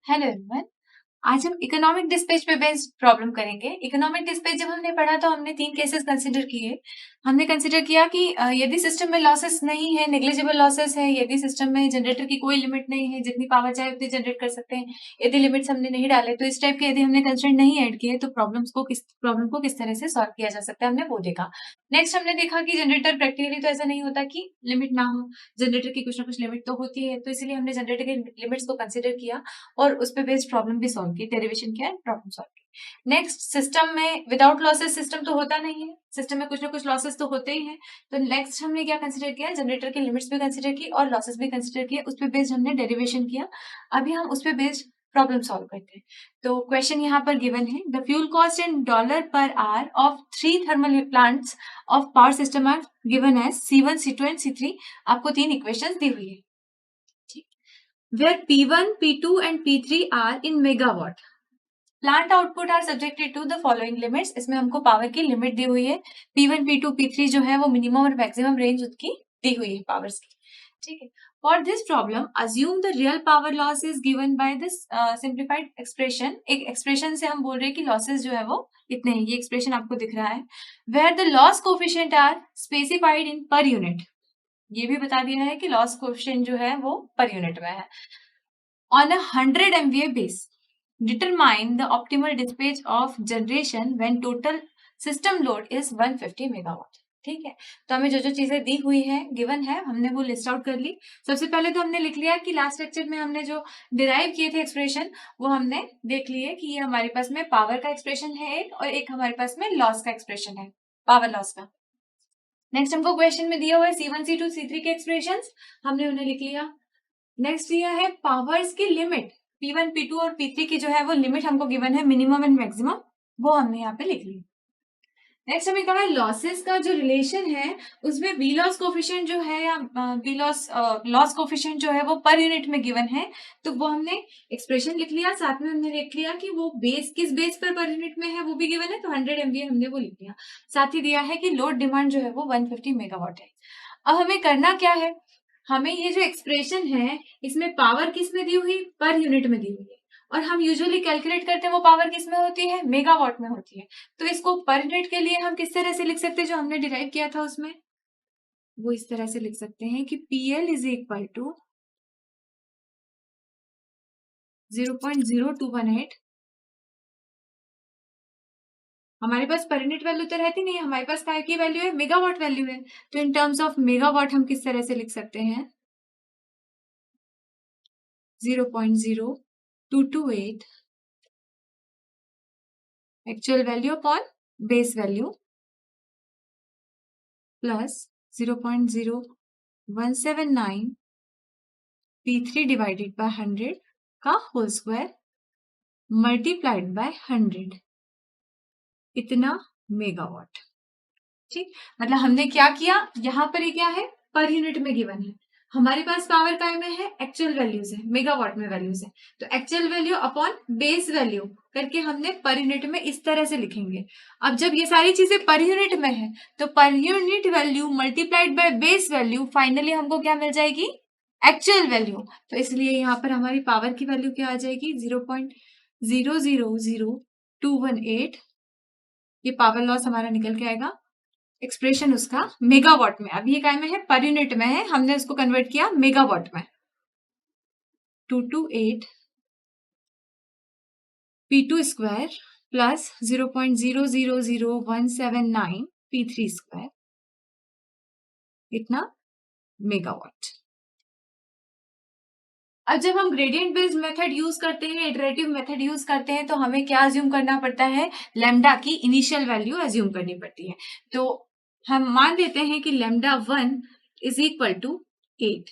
Hello everyone. आज हम economic dispatch पे बेस्ड प्रॉब्लम करेंगे। इकोनॉमिक डिस्पैच जब हमने पढ़ा तो हमने 3 केसेस कंसीडर किए। हमने कंसीडर किया कि यदि सिस्टम में लॉसेस नहीं है, नेग्लिजिबल लॉसेस है, यदि सिस्टम में जनरेटर की कोई लिमिट नहीं है, जितनी पावर चाहे उतनी जनरेट कर सकते हैं, यदि लिमिट्स हमने नहीं डाले, तो इस टाइप के यदि हमने कंस्ट्रेंट नहीं ऐड किए तो प्रॉब्लम को किस तरह से सॉल्व किया जा सकता है, हमने वो देखा। नेक्स्ट हमने देखा कि जनरेटर प्रैक्टिकली तो ऐसा नहीं होता कि लिमिट ना हो, जनरेटर की कुछ ना कुछ लिमिट तो होती है, तो इसलिए हमने जनरेटर के लिमिट्स को कंसिडर किया और उस पे बेस्ड प्रॉब्लम भी सॉल्व की, डेरिवेशन किया, प्रॉब्लम सॉल्व की। नेक्स्ट, सिस्टम में विदाउट लॉसेस सिस्टम तो होता नहीं है, सिस्टम में कुछ ना कुछ लॉसेस तो होते ही हैं। तो नेक्स्ट हमने क्या कंसिडर किया, जनरेटर की लिमिट्स भी कंसिडर की और लॉसेस भी कंसिडर किए, उस पे बेस्ड हमने डेरिवेशन किया। अभी हम उस पे बेस्ड प्रॉब्लम सॉल्व करते हैं। तो क्वेश्चन यहाँ पर गिवन है, the fuel cost in dollar per hour of 3 thermal plants of power system are given as C1, C2 and C3। आपको 3 इक्वेशंस दी हुई है, ठीक, where P1, P2 and P3 are in megawatt. Plant output are subjected to the following limits. इसमें हमको power की limit दी हुई है। P1, P2, P3 जो है वो मिनिमम और मैक्सिमम रेंज उसकी दी हुई है पावर्स की, ठीक है। For this problem, assume the real power loss is given by this simplified expression. एक एक्सप्रेशन से हम बोल रहे हैं कि लॉसेस जो है वो इतने हैं, ये एक्सप्रेशन आपको दिख रहा है। Where the loss coefficient are specified in per unit. ये भी बता दिया है कि लॉस कोएफिशिएंट जो है वो पर यूनिट में है। On a 100 MVA base, determine the optimal dispatch of generation when total system load is 150 megawatt. ठीक है, तो हमें जो जो चीजें दी हुई है, गिवन है, हमने वो लिस्ट आउट कर ली। सबसे पहले तो हमने लिख लिया कि लास्ट लेक्चर में हमने जो डिराइव किए थे एक्सप्रेशन, वो हमने देख लिए कि ये हमारे पास में पावर का एक्सप्रेशन है एक, और एक हमारे पास में लॉस का एक्सप्रेशन है, पावर लॉस का। नेक्स्ट हमको क्वेश्चन में दिया हुआ है C1, C2, C3 के एक्सप्रेशंस, हमने उन्हें लिख लिया। नेक्स्ट दिया है पावर्स की लिमिट, P1, P2 और P3 की जो है वो लिमिट हमको गिवन है, मिनिमम एंड मैक्सिमम, वो हमने यहाँ पे लिख ली। नेक्स्ट हमें कहा है लॉसेस का जो रिलेशन है उसमें वी लॉस कोफिशिएंट जो है या वी लॉस कोफिशिएंट जो है वो पर यूनिट में गिवन है, तो वो हमने एक्सप्रेशन लिख लिया। साथ में हमने लिख लिया कि वो बेस किस बेस पर यूनिट में है वो भी गिवन है, तो 100 MVA हमने वो लिख लिया। साथ ही दिया है कि लोड डिमांड जो है वो 150 मेगावाट है। अब हमें करना क्या है, हमें ये जो एक्सप्रेशन है इसमें पावर किस में दी हुई, पर यूनिट में दी हुई है, और हम यूजुअली कैलकुलेट करते हैं वो पावर किस में होती है, मेगावाट में होती है। तो इसको पर यूनिट के लिए हम किस तरह से लिख सकते हैं, जो हमने डिराइव किया था उसमें, वो इस तरह से लिख सकते हैं कि PL इज इक्वल टू 0.0218। हमारे पास पर यूनिट वैल्यू तो रहती नहीं है, हमारे पास काय की वैल्यू है, मेगावाट वैल्यू है। तो इन टर्म्स ऑफ मेगावाट हम किस तरह से लिख सकते हैं, 0.0228 actual value upon base value plus 0.0179 P3 divided by 100 का होल स्क्वायर मल्टीप्लाइड बाय 100, इतना मेगावाट। ठीक, मतलब हमने क्या किया, यहाँ पर ये क्या है, पर यूनिट में गिवन है, हमारे पास पावर काय में है, एक्चुअल वैल्यूज है, मेगावाट में वैल्यूज है, तो actual value upon base value करके हमने पर यूनिट में इस तरह से लिखेंगे। अब जब ये सारी चीजें पर यूनिट में है तो per unit value multiplied by base value, finally हमको क्या मिल जाएगी, एक्चुअल वैल्यू। तो इसलिए यहाँ पर हमारी पावर की वैल्यू क्या आ जाएगी, 0.000218। ये पावर लॉस हमारा निकल के आएगा, एक्सप्रेशन उसका मेगावाट में। अब ये काय में है, पर यूनिट में है, हमने उसको कन्वर्ट किया मेगावाट में। 228 P2 square plus 0.000179 P3 square, इतना मेगावाट। अब जब हम ग्रेडियंट बेस्ड मेथड यूज करते हैं, इटरेटिव मेथड यूज करते हैं, तो हमें क्या अज्यूम करना पड़ता है, लैम्डा की इनिशियल वैल्यू अज्यूम करनी पड़ती है। तो हम मान लेते हैं कि λ1 इज इक्वल टू 8।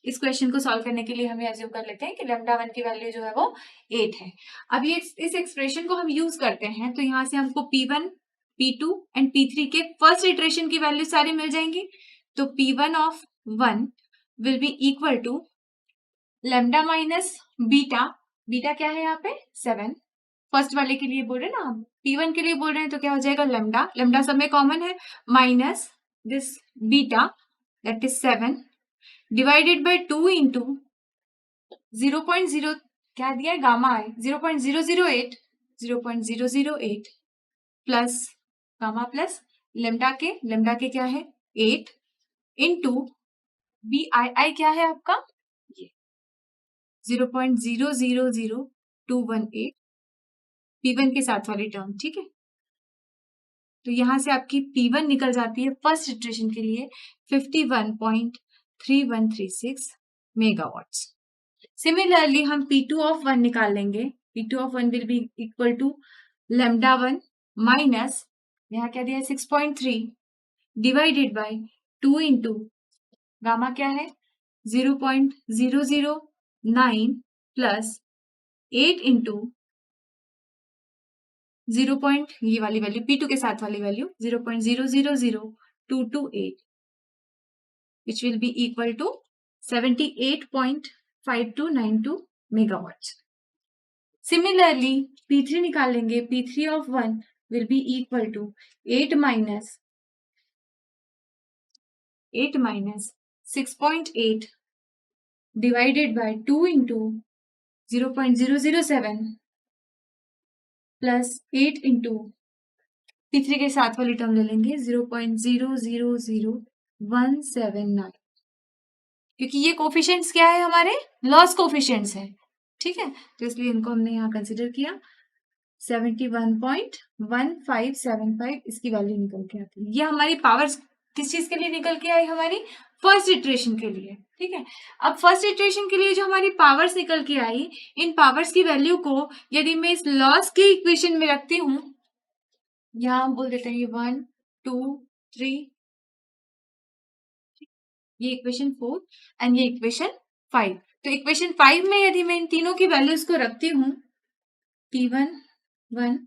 इस क्वेश्चन को सॉल्व करने के लिए हमें अज्यूम कर लेते हैं कि λ1 की वैल्यू जो है वो 8 है। अब ये इस एक्सप्रेशन को हम यूज करते हैं, तो यहाँ से हमको P1, P2 एंड P3 के फर्स्ट इटरेशन की वैल्यू सारी मिल जाएंगी। तो P1 of 1 will be equal to lambda minus beta, beta क्या है यहाँ पे 7, फर्स्ट वाले के लिए बोल रहे हैं ना, हम P1 के लिए बोल रहे हैं, तो क्या हो जाएगा लैम्डा, लैम्डा सब में कॉमन है, minus this beta that is 7 divided by 2 into 0.0 क्या दिया है, गामा आई 0.008 प्लस गामा प्लस लेमडा के क्या है 8 इंटू बी आई क्या है आपका ये 0.000218 P1 के साथ वाली टर्म, ठीक है। तो यहां से आपकी P1 निकल जाती है फर्स्ट इटरेशन के लिए 51.3136 मेगावाट्स। सिमिलरली हम P2 ऑफ 1 निकाल लेंगे। P2 of 1 will be equal to lambda 1 minus यहाँ क्या दिया है 6.3 डिवाइडेड बाय 2 इंटू गामा क्या है 0.009 प्लस 8 इंटू 0. ये वाली वैल्यू P2 के साथ वाली value 0.000228 which will be equal to 78.5292 megawatts. Similarly, P3 निकाल लेंगे। P3 of 1 will be equal to 8 minus 6.8 divided by 2 into 0.007 plus 8 into P3 के साथ वाली टर्म ले लेंगे 0.000179 क्योंकि ये कोफिशिएंट्स क्या है हमारे लॉस कोफिशिएंट्स है, ठीक है। तो इसलिए इनको हमने यहाँ कंसिडर किया 71.1575 इसकी वैल्यू निकल के आती है। ये हमारी पावर्स किस चीज के लिए निकल के आई, हमारी फर्स्ट इटरेशन के लिए, ठीक है। अब फर्स्ट इटरेशन के लिए जो हमारी पावर्स निकल के आई, इन पावर्स की वैल्यू को यदि मैं इस लॉस के इक्वेशन में रखती हूँ, यहाँ हम बोल देते हैं 1 2 3, ये इक्वेशन 4 एंड ये इक्वेशन 5। तो इक्वेशन 5 में यदि मैं इन तीनों की वैल्यूज को रखती हूँ P1 1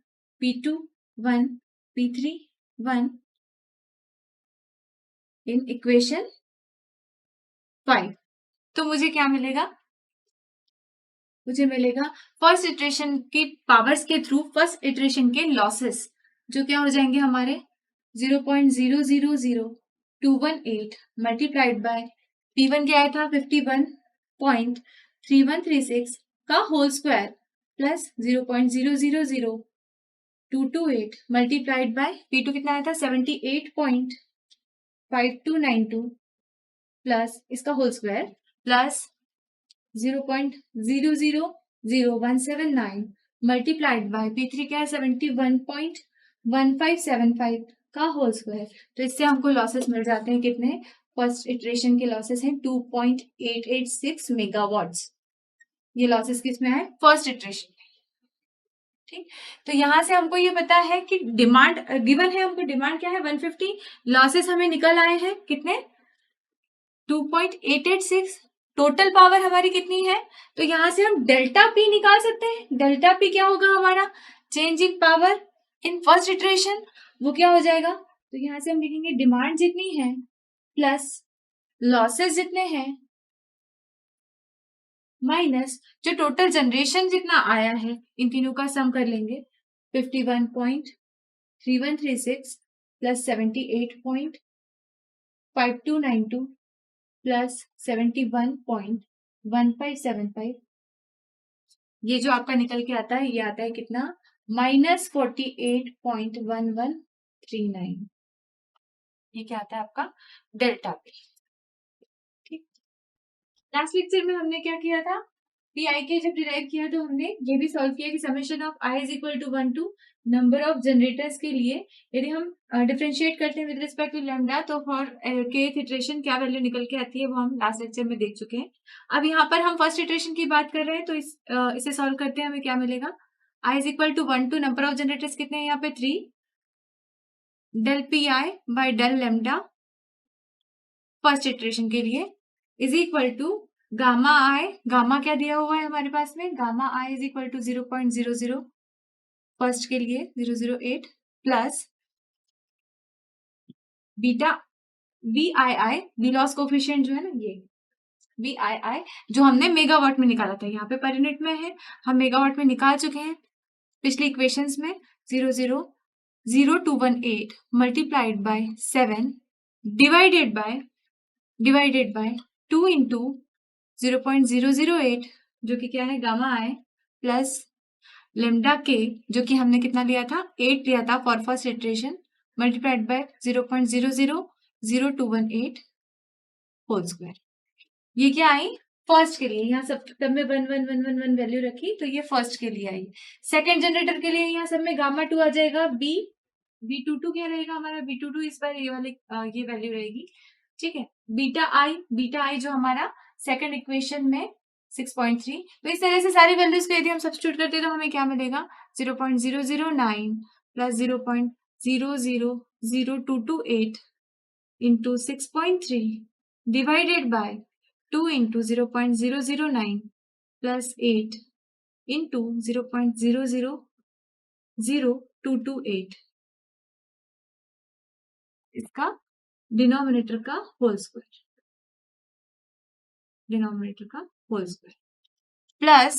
P2 1 P3 1 in equation 5, तो मुझे क्या मिलेगा, मुझे मिलेगा फर्स्ट इटरेशन की पावर्स के थ्रू फर्स्ट इटरेशन के लॉसेस जो क्या हो जाएंगे हमारे 0.000218 मल्टीप्लाइड बाय P1 क्या आया था 51.3136 का whole square plus 0.000228 multiplied by P2 कितना आया था 78.5292 प्लस इसका whole square plus 0.000179 multiplied by P3 क्या है 71.1575 का होल स्क्वायर। तो इससे हमको लॉसेस मिल जाते हैं कितने, फर्स्ट इटरेशन के लॉसेस हैं 2.886 मेगावाट्स। ये लॉसेस किसमें है, फर्स्ट इटरेशन, ठीक। तो यहां से हमको ये पता है कि डिमांड गिवन है, हमको डिमांड क्या है 150, लॉसेस हमें निकल आए हैं कितने 2.886, टोटल पावर हमारी कितनी है। तो यहां से हम डेल्टा पी निकाल सकते हैं। डेल्टा पी क्या होगा हमारा, change in power in first iteration, वो क्या हो जाएगा। तो यहां से हम लिखेंगे डिमांड जितनी है प्लस लॉसेस जितने हैं माइनस जो टोटल जनरेशन जितना आया है, इन तीनों का सम कर लेंगे 51.3136 प्लस 78.5292 प्लस 71.1575, ये जो आपका निकल के आता है, ये आता है कितना -48.1139, ये क्या आता है आपका डेल्टा पे, ठीक। लास्ट लेक्चर में हमने क्या किया था, पी आई के जब डिराइव किया तो हमने ये भी सॉल्व किया कि summation of I is equal to 1 to number of generators के लिए यदि हम डिफरेंशिएट करते हैं विद रिस्पेक्ट टू लैम्डा, तो फॉर kth इटरेशन क्या वैल्यू निकल के आती है, वो हम लास्ट लेक्चर में देख चुके हैं। अब यहाँ पर हम फर्स्ट इटरेशन की बात कर रहे हैं, तो इसे सॉल्व करते हैं, हमें क्या मिलेगा, i is equal to 1 to number of generators कितने हैं यहाँ पे 3 del P I by del lambda first iteration के लिए is equal to gamma i, gamma क्या दिया हुआ है हमारे पास में, gamma i is equal to 0.00 first के लिए 008 plus beta v i v loss coefficient जो है ना, ये वी आई जो हमने मेगावाट में निकाला था, यहाँ पे पर यूनिट में है, हम मेगावाट में निकाल चुके हैं पिछली इक्वेशंस में 0.00218 multiplied by 7 divided by 2 into 0.008 जो कि क्या है गामा आई प्लस लेमडा के जो कि हमने कितना लिया था 8 लिया था for first iteration multiplied by 0.0000218 whole square. ये क्या आई फर्स्ट के लिए, यहाँ सब में 1 वैल्यू रखी तो ये फर्स्ट के लिए आई। सेकंड जनरेटर के लिए यहाँ सब में गामा 2 आ जाएगा, B22 क्या रहेगा हमारा B22 इस बार ये वाले ये वैल्यू रहेगी, ठीक है। बीटा आई जो हमारा सेकंड इक्वेशन में 6.3। तो इस तरह से सारी वैल्यूज को यदि हम सब्स्टिट्यूट करते हैं तो हमें क्या मिलेगा 0.009 plus 0.0000228 into 6.3 divided by 2 into 0.009 plus 8 into 0.0000228 इसका डिनोमिनेटर का होल स्क्वायर प्लस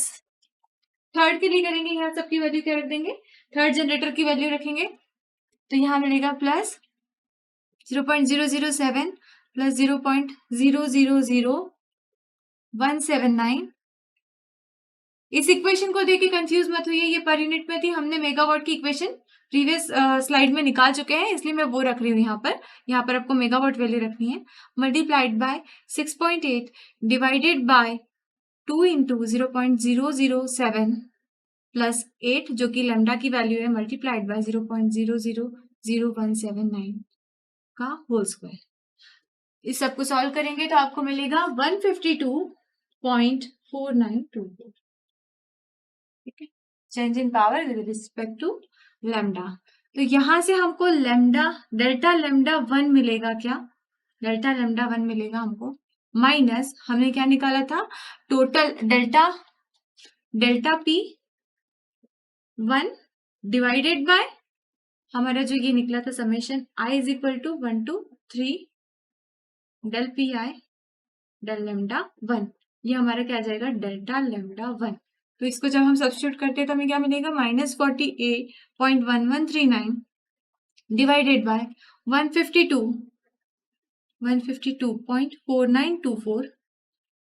थर्ड के लिए करेंगे, यहाँ सबकी वैल्यू क्या रख देंगे, थर्ड जनरेटर की वैल्यू रखेंगे तो यहाँ मिलेगा प्लस 0.007 प्लस 0.000179। इस इक्वेशन को देखिए कंफ्यूज मत हुई, ये पर यूनिट में थी, हमने मेगावाट की इक्वेशन प्रीवियस स्लाइड में निकाल चुके हैं इसलिए मैं वो रख रही हूँ यहाँ पर आपको मेगावाट वैल्यू रखनी है multiplied bye 6.8 divided by 2 into 0.007 plus 8 जो कि लैम्डा की वैल्यू है मल्टीप्लाइड बाय 0.000179 का होल स्क्वायर। इस सबको सॉल्व करेंगे तो आपको मिलेगा 152.4924, ठीक है, change in power with respect to lambda. तो यहां से हमको डेल्टा लैम्डा 1 मिलेगा, क्या डेल्टा लैम्डा 1 मिलेगा हमको, माइनस हमने क्या निकाला था total delta P 1 divided by हमारा जो ये निकला था summation I is equal to 1 to 3 del P I del lambda 1, ये हमारा क्या आ जाएगा डेल्टा लैम्डा 1। तो इसको जब हम सब्स्टिट्यूट करते हैं तो हमें क्या मिलेगा -48.1139 डिवाइडेड बाय 152.4924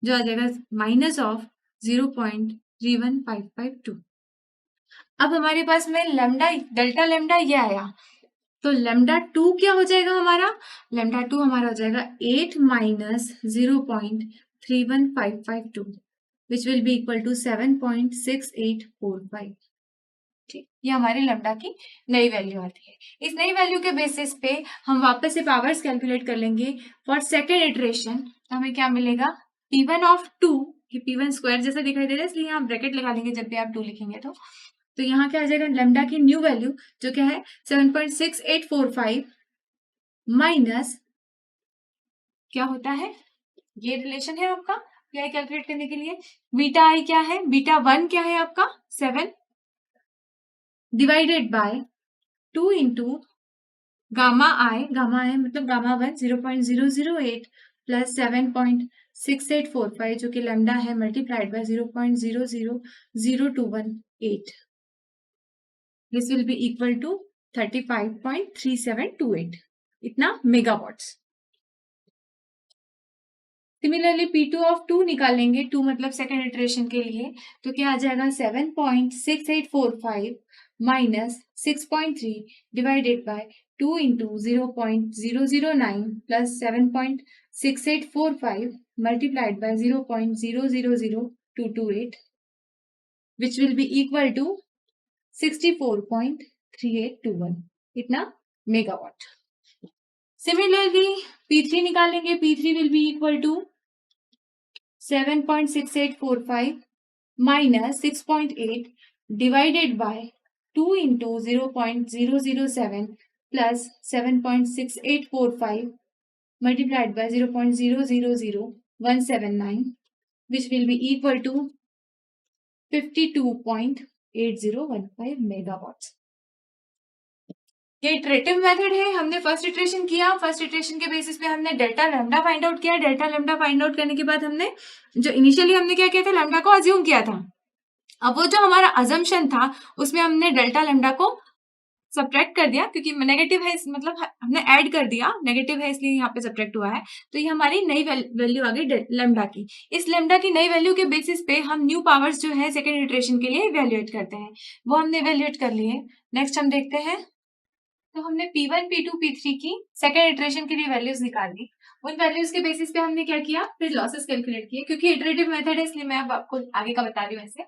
जो आ जाएगा माइनस ऑफ 0.31552। अब हमारे पास में डेल्टा लैम्डा ये आया तो लैम्डा 2 क्या हो जाएगा हमारा, लैम्डा 2 हमारा हो जाएगा 8 minus 0.31552 which will be equal to 7.6845, ठीक, ये हमारी लैम्डा की नई वैल्यू आती है। इस नई वैल्यू के बेसिस पे हम वापस से पावर्स कैलकुलेट कर लेंगे फॉर सेकेंड इटरेशन, तो हमें क्या मिलेगा P1 ऑफ 2, कि P1 स्क्वायर जैसा दिखाई दे रहा है इसलिए यहाँ ब्रैकेट लगा लेंगे जब भी आप 2 लिखेंगे तो यहाँ क्या आ जाएगा लैम्डा की न्यू वैल्यू जो क्या है 7.6845 माइनस क्या होता है, ये रिलेशन है आपका क्या कैलकुलेट करने के लिए, बीटा आई क्या है, बीटा 1 क्या है आपका 7 डिवाइडेड बाय 2 इंटू गामा आई मतलब गामा 1 0.008 प्लस 7.6845 जो कि लैम्डा है multiplied by 0.0000218, this will be equal to 35.3728 इतना मेगावाट्स। सिमिलरली P2 ऑफ 2 निकालेंगे, 2 मतलब सेकेंड इटरेशन के लिए, तो क्या आ जाएगा 7.6845 minus 6.3 divided by 2 into 0.009 plus 7.6845 multiplied by 0.000228 which will be equal to 64.3821 इतना मेगावाट। सिमिलरली P3 निकालेंगे, P3 will be equal to 7.6845 minus 6.8 divided by 2 into 0.007 plus 7.6845 multiplied by 0.000179 which will be equal to 52.8015 megawatts. ये iterative method है, हमने first iteration किया, first iteration के basis पे हमने delta lambda find out किया, delta lambda find out करने के बाद हमने जो इनिशियली हमने क्या किया था लैम्डा को अज्यूम किया था, अब वो जो हमारा अजम्पशन था उसमें हमने डेल्टा लैम्डा को सब्ट्रैक्ट कर दिया क्योंकि नेगेटिव है, मतलब हमने ऐड कर दिया, नेगेटिव है इसलिए यहाँ पे सब्ट्रैक्ट हुआ है। तो ये हमारी नई वैल्यू आ गई लेमडा की। इस लेमडा की नई वैल्यू के बेसिस पे हम न्यू पावर्स जो है सेकेंड इटरेशन के लिए इवेल्युएट करते हैं, वो हमने इवेल्युएट कर लिए। नेक्स्ट हम देखते हैं, तो हमने P1, P2, P3 की सेकेंड इटरेशन के लिए वैल्यूज निकाल दी। उन वैल्यूज के बेसिस पे हमने क्या किया, फिर लॉसेस कैलकुलेट किए, क्योंकि इटरेटिव मेथड है इसलिए मैं अब आपको आगे का बता रही हूँ ऐसे।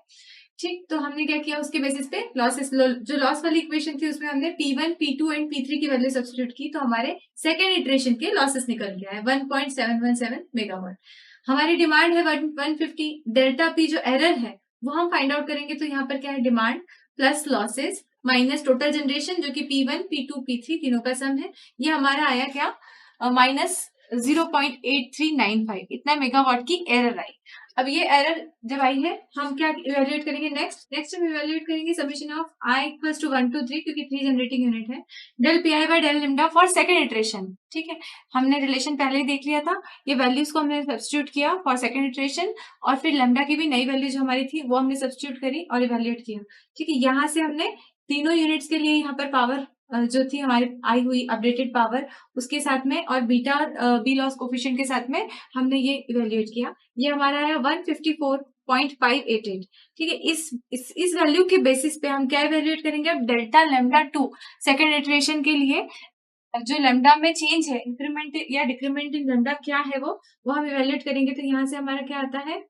ठीक, तो हमने क्या किया, उसके बेसिस पे लॉसेस, जो लॉस वाली इक्वेशन थी उसमें हमने P1, P2 एंड P3 की वैल्यू सब्स्टिट्यूट की, तो हमारे सेकेंड इटरेशन के लॉसेस निकल गया है 1.717 मेगावाट। हमारी डिमांड है 150। डेल्टा पी जो एरर है वो हम फाइंड आउट करेंगे, तो यहाँ पर क्या है, demand plus losses minus total generation जो कि P1, P2, P3 तीनों का सम है। ये हमारा आया क्या, माइनस 0.8395, इतना मेगावाट की एरर आई। अब ये एरर जब आई है हम क्या इवेल्युएट करेंगे, नेक्स्ट हम इवेल्युएट करेंगे summation of I equals to 1 to 3, क्योंकि 3 जनरेटिंग यूनिट है, del P I by del lambda for second iteration. ठीक है, हमने रिलेशन पहले ही देख लिया था, ये वैल्यूज को हमने सब्स्टिट्यूट किया फॉर सेकेंड इटरेशन, और फिर लेमडा की भी नई वैल्यू जो हमारी थी वो हमने सब्स्टिट्यूट करी और इवेल्युएट किया। ठीक है, यहाँ से हमने तीनों यूनिट्स के लिए यहाँ पर पावर जो थी हमारी आई हुई अपडेटेड पावर, उसके साथ में और बीटा बी लॉस कोफिशिएंट के साथ में हमने ये इवेल्युएट किया। ये हमारा आया 154.588। ठीक है, इस वैल्यू के बेसिस पे हम क्या इवेल्युएट करेंगे, अब डेल्टा लेमडा 2 सेकेंड इटरेशन के लिए जो लेमडा में चेंज है, इंक्रीमेंट या डिक्रीमेंट इन लेमडा क्या है वो हम इवेल्युएट करेंगे। तो यहाँ से हमारा क्या आता है,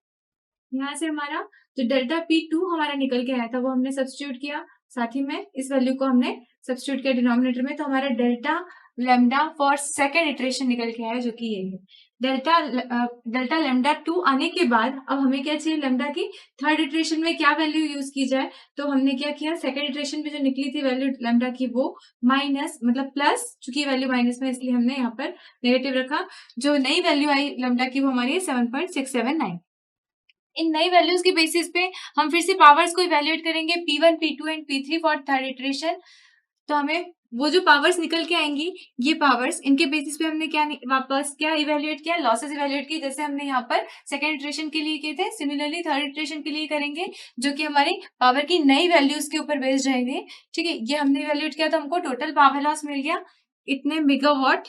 यहाँ से हमारा जो डेल्टा P2 हमारा निकल के आया था वो हमने सब्स्टिट्यूट किया, साथ ही में इस वैल्यू को हमने सब्स्टिट्यूट किया डिनोमिनेटर में, तो हमारा delta lambda for second iteration निकल के आया, जो कि ये है। डेल्टा लेमडा 2 आने के बाद अब हमें क्या चाहिए, लेमडा की थर्ड इटरेशन में क्या वैल्यू यूज की जाए। तो हमने क्या किया, सेकेंड इटरेशन में जो निकली थी वैल्यू लेमडा की वो माइनस, मतलब प्लस, चूंकि वैल्यू माइनस में इसलिए हमने यहाँ पर नेगेटिव रखा। जो नई वैल्यू आई लेमडा की वो हमारी 7.679। इन नई वैल्यूज के बेसिस पे हम फिर से पावर्स को इवेल्युएट करेंगे, P1, P2 and P3 for third iteration. तो हमें वो जो पावर्स निकल के आएंगी, ये पावर्स, इनके बेसिस पे हमने क्या वापस क्या इवेल्युएट किया, लॉसेस इवेल्युएट की, जैसे हमने यहाँ पर सेकेंड इटरेशन के लिए किए थे, सिमिलरली थर्ड इटरेशन के लिए करेंगे, जो कि हमारी पावर की नई वैल्यूज के ऊपर बेस्ड रहेंगे। ठीक है, ये हमने इवेल्युएट किया तो हमको टोटल पावर लॉस मिल गया इतने मेगावाट।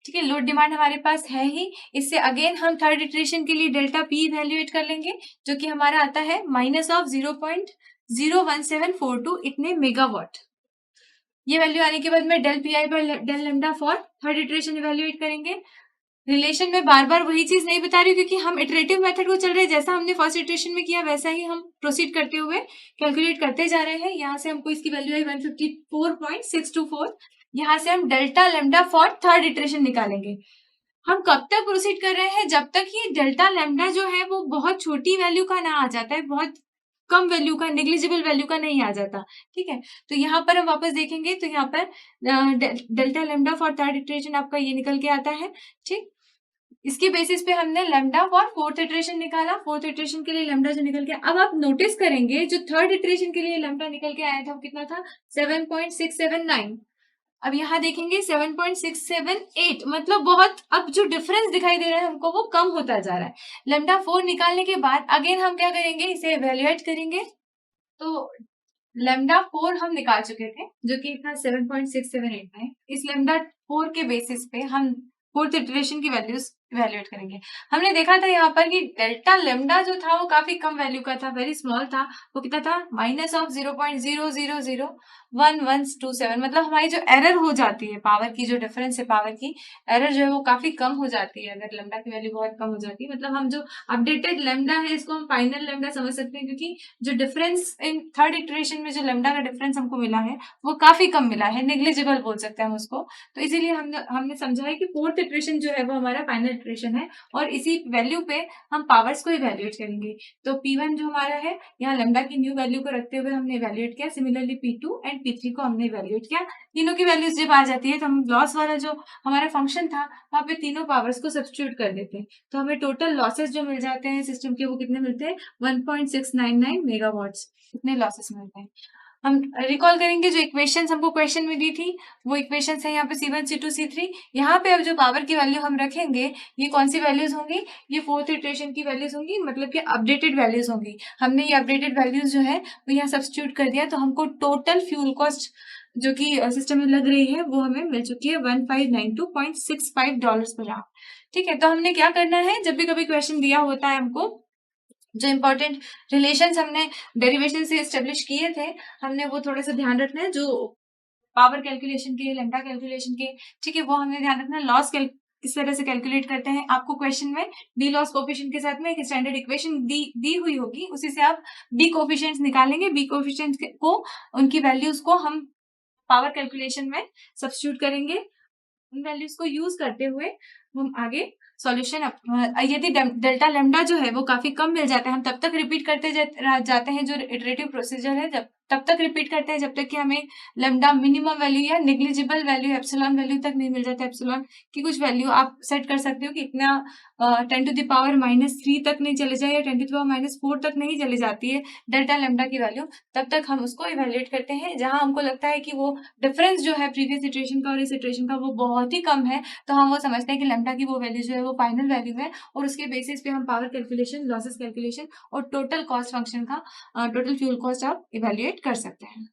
ठीक है, लोड डिमांड हमारे पास है ही, इससे अगेन हम थर्ड इटरेशन के लिए डेल्टा पी इवेल्युएट कर लेंगे, जो कि हमारा आता है माइनस ऑफ 0.01742 इतने मेगावाट। ये वैल्यू आने के बाद में del P I by del lambda for third iteration evaluate करेंगे। रिलेशन में बार बार वही चीज नहीं बता रही हूँ, क्योंकि हम इटरेटिव मेथड को चल रहे हैं, जैसा हमने फर्स्ट इटरेशन में किया वैसा ही हम प्रोसीड करते हुए कैलकुलेट करते जा रहे हैं। यहाँ से हमको इसकी वैल्यू आई 154.624। यहाँ से हम delta lambda for third iteration निकालेंगे। हम कब तक प्रोसीड कर रहे हैं, जब तक ये डेल्टा लेमडा जो है वो बहुत छोटी वैल्यू का ना आ जाता है, बहुत कम वैल्यू का, नेग्लिजिबल वैल्यू का नहीं आ जाता। ठीक है, तो यहाँ पर हम वापस देखेंगे तो यहाँ पर delta lambda for third iteration आपका ये निकल के आता है। ठीक, इसके बेसिस पे हमने लेमडा फॉर फोर्थ इटरेशन निकाला, फोर्थ इटरेशन के लिए लेमडा जो निकल गया। अब आप नोटिस करेंगे जो थर्ड इटरेशन के लिए लेमडा निकल के आया था वो कितना था, 7.679। अब यहाँ देखेंगे 7.678, मतलब बहुत अब जो डिफरेंस दिखाई दे रहा है हमको वो कम होता जा रहा है। लेमडा 4 निकालने के बाद अगेन हम क्या करेंगे, इसे इवेल्युएट करेंगे। तो लेमडा 4 हम निकाल चुके थे जो कि था 7.678। इस लेमडा 4 के बेसिस पे हम फोर्थ इटरेशन की वैल्यूज इवेल्युएट करेंगे। हमने देखा था यहाँ पर कि डेल्टा लेमडा जो था वो काफी कम वैल्यू का था, वेरी स्मॉल था। वो कितना था, माइनस ऑफ 0.0001127, मतलब हमारी जो एरर हो जाती है पावर की, जो डिफरेंस है पावर की, एरर जो है वो काफी कम हो जाती है अगर लेमडा की वैल्यू बहुत कम हो जाती है। मतलब हम जो अपडेटेड लेमडा है इसको हम फाइनल लेमडा समझ सकते हैं, क्योंकि जो डिफरेंस इन थर्ड इटरेशन में जो लेमडा का डिफरेंस हमको मिला है वो काफी कम मिला है, नेग्लिजिबल बोल सकते हैं हम उसको। तो इसीलिए हमने समझा है कि फोर्थ इटरेशन जो है वो हमारा फाइनल इटरेशन है, और इसी वैल्यू पे हम पावर्स को इवेल्युएट करेंगे। तो P1 जो हमारा है, यहाँ लेमडा की न्यू वैल्यू को रखते हुए हमने इवेल्युएट किया। सिमिलरली P2 एंड P3 को हमने इवेल्युएट किया। तीनों की वैल्यूज जब आ जाती है तो हम लॉस वाला जो हमारा फंक्शन था वहां पे तीनों पावर्स को सब्स्टिट्यूट कर देते हैं, तो हमें टोटल लॉसेस जो मिल जाते हैं सिस्टम के वो कितने मिलते हैं, 1.699 मेगावाट्स, इतने लॉसेस मिलते हैं। हम रिकॉल करेंगे जो इक्वेशंस हमको क्वेश्चन में दी थी, वो इक्वेशंस है यहाँ पे C1, C2, C3। यहाँ पे अब जो पावर की वैल्यू हम रखेंगे ये कौन सी वैल्यूज होंगी, ये फोर्थ इटरेशन की वैल्यूज होंगी, मतलब कि अपडेटेड वैल्यूज होंगी। हमने ये अपडेटेड वैल्यूज जो है वो यहाँ सब्स्टिट्यूट कर दिया, तो हमको टोटल फ्यूल कॉस्ट जो कि सिस्टम में लग रही है वो हमें मिल चुकी है $1592.65 पर आवर। ठीक है, तो हमने क्या करना है, जब भी कभी क्वेश्चन दिया होता है हमको, जो इम्पोर्टेंट रिलेशंस हमने डेरिवेशन से एस्टेब्लिश किए थे, हमने वो थोड़ा सा ध्यान रखना है, जो पावर कैलकुलेशन के, लैम्ब्डा कैलकुलेशन के, ठीक है, वो हमें ध्यान रखना है। लॉस किस तरह से कैलकुलेट करते हैं, आपको क्वेश्चन में डी लॉस कोफिशिएंट के साथ में एक स्टैंडर्ड इक्वेशन दी हुई होगी, उसी से आप बी कोफिशिएंट्स निकालेंगे। बी कोफिशिएंट्स को, उनकी वैल्यूज को हम पावर कैलकुलेशन में सब्स्टिट्यूट करेंगे। उन वैल्यूज को यूज करते हुए हम आगे सॉल्यूशन, यदि डेल्टा लैम्डा जो है वो काफी कम मिल जाता है, हम तब तक रिपीट करते जाते हैं, जो इटरेटिव प्रोसीजर है, जब तब तक रिपीट करते हैं जब तक कि हमें लैम्डा मिनिमम वैल्यू या नेग्लिजिबल वैल्यू एप्सिलॉन वैल्यू तक नहीं मिल जाता। एप्सिलॉन की कुछ वैल्यू आप सेट कर सकते हो कि इतना 10⁻³ तक नहीं चले जाए, या 10⁻⁴ तक नहीं चली जाती है डेल्टा लैम्डा की वैल्यू, तब तक हम उसको इवेल्युएट करते हैं। जहां हमको लगता है कि वो डिफरेंस जो है प्रीवियस इटरेशन का और इस इटरेशन का वो बहुत ही कम है, तो हम वो समझते हैं कि लैम्डा की वो वैल्यू जो है वो फाइनल वैल्यू है, और उसके बेसिस पे हम पावर कैलकुलेशन, लॉसेस कैलकुलेशन और टोटल कॉस्ट फंक्शन का टोटल फ्यूल कॉस्ट आप इवेल्युएट कर सकते हैं।